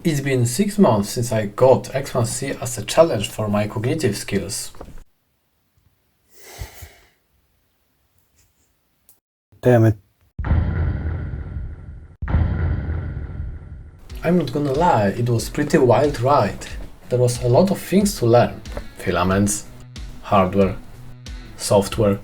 It's been 6 months since I got X1C as a challenge for my cognitive skills. Damn it. I'm not gonna lie, it was pretty wild ride. There was a lot of things to learn. Filaments, hardware, software.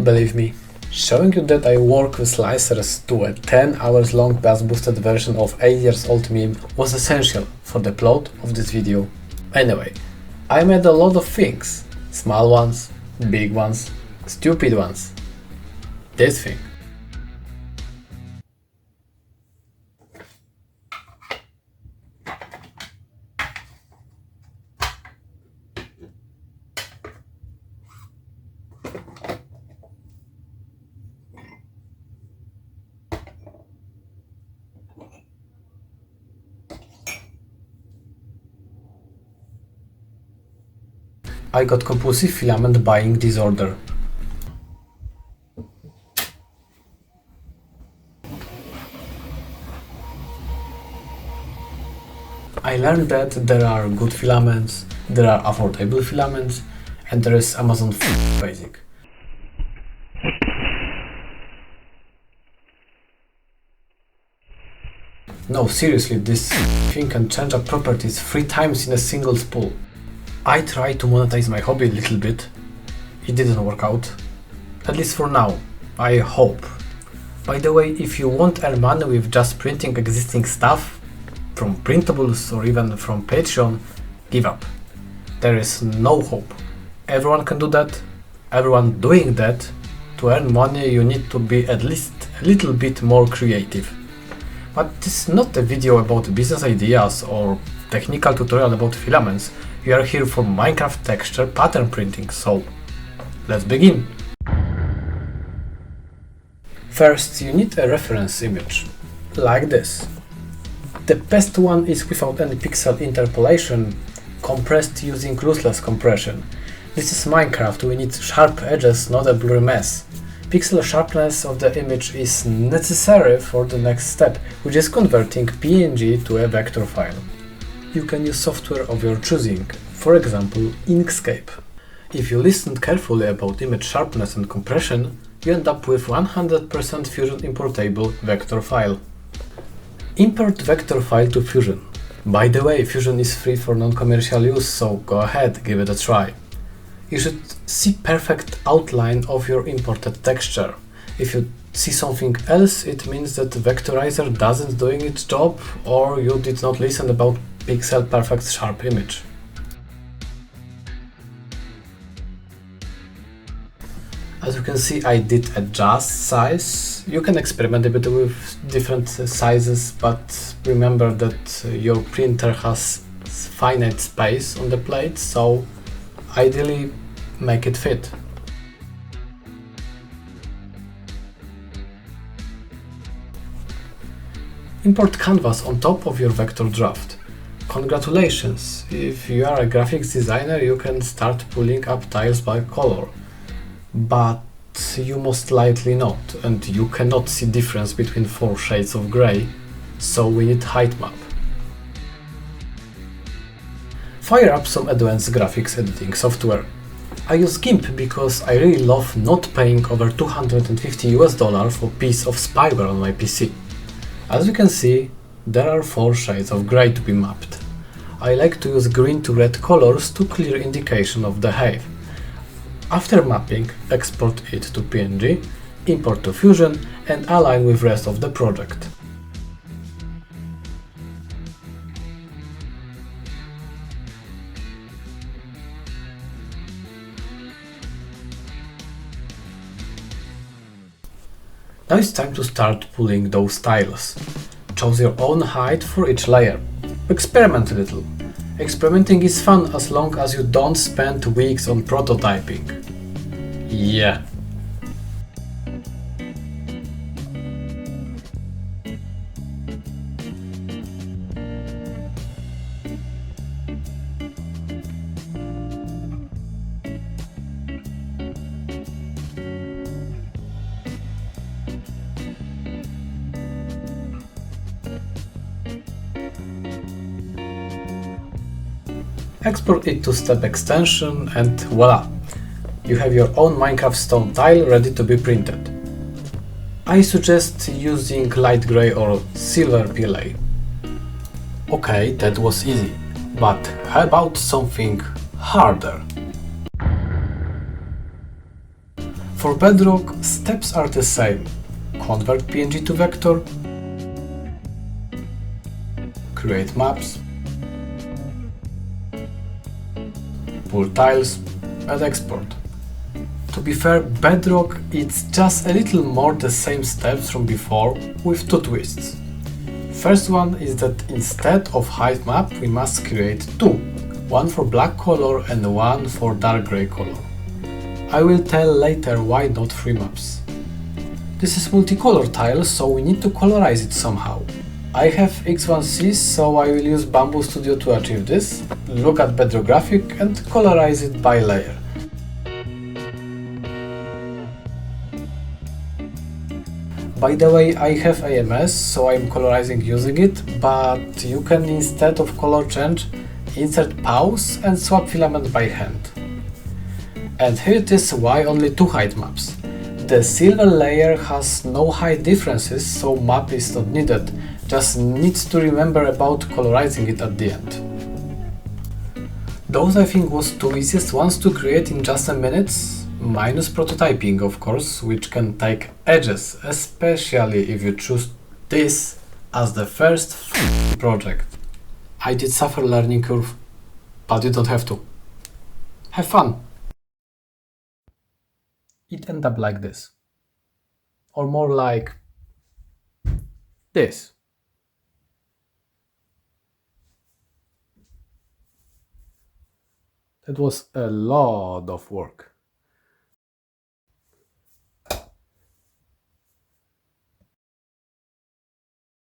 Believe me, showing you that I work with slicers to a 10 hours long bass boosted version of 8 years old meme was essential for the plot of this video. Anyway, I made a lot of things. Small ones, big ones, stupid ones. This thing. I got compulsive filament buying disorder. I learned that there are good filaments, there are affordable filaments, and there is Amazon Basic. No, seriously, this thing can change up properties 3 times in a single spool. I tried to monetize my hobby a little bit. It didn't work out. At least for now. I hope. By the way, if you won't earn money with just printing existing stuff, from printables or even from Patreon, give up. There is no hope. Everyone can do that. Everyone doing that. To earn money you need to be at least a little bit more creative. But this is not a video about business ideas or technical tutorial about filaments. We are here for Minecraft texture pattern printing, so let's begin. First, you need a reference image, like this. The best one is without any pixel interpolation, compressed using lossless compression. This is Minecraft, we need sharp edges, not a blurry mess. Pixel sharpness of the image is necessary for the next step, which is converting PNG to a vector file. You can use software of your choosing, for example InkScape. If you listen carefully about image sharpness and compression, you end up with 100% Fusion importable vector file. Import vector file to Fusion. By the way, Fusion is free for non-commercial use, so go ahead, give it a try. You should see perfect outline of your imported texture. If you see something else, it means that the vectorizer doesn't doing its job, or you did not listen about pixel perfect sharp image. As you can see, I did adjust size. You can experiment a bit with different sizes, but remember that your printer has finite space on the plate, so ideally make it fit. Import canvas on top of your vector draft. Congratulations! If you are a graphics designer, you can start pulling up tiles by color. But you most likely not, and you cannot see difference between 4 shades of grey, so we need height map. Fire up some advanced graphics editing software. I use GIMP because I really love not paying over $250 for a piece of spyware on my PC. As you can see, there are 4 shades of grey to be mapped. I like to use green to red colors to clear indication of the haze. After mapping, export it to PNG, import to Fusion and align with rest of the project. Now it's time to start pulling those tiles. Choose your own height for each layer. Experiment a little. Experimenting is fun as long as you don't spend weeks on prototyping. Yeah. export it to step extension, and voila! You have your own Minecraft stone tile ready to be printed. I suggest using light grey or silver PLA. Okay, that was easy, but how about something harder? For Bedrock, steps are the same. Convert PNG to vector, create maps, pull tiles, and export. To be fair, Bedrock it's just a little more the same steps from before with two twists. First one is that instead of height map we must create two, one for black color and one for dark grey color. I will tell later why not three maps. This is multicolor tile, so we need to colorize it somehow. I have X1C, so I will use Bamboo Studio to achieve this. Look at Bedrock graphic and colorize it by layer. By the way, I have AMS, so I'm colorizing using it, but you can instead of color change, insert pause and swap filament by hand. And here it is why only two height maps. The silver layer has no height differences, so map is not needed, just needs to remember about colorizing it at the end. Those I think was two easiest ones to create in just a minute. Minus prototyping, of course, which can take ages, especially if you choose this as the first project. I did suffer learning curve, but you don't have to. Have fun! It ended up like this. Or more like this. That was a lot of work.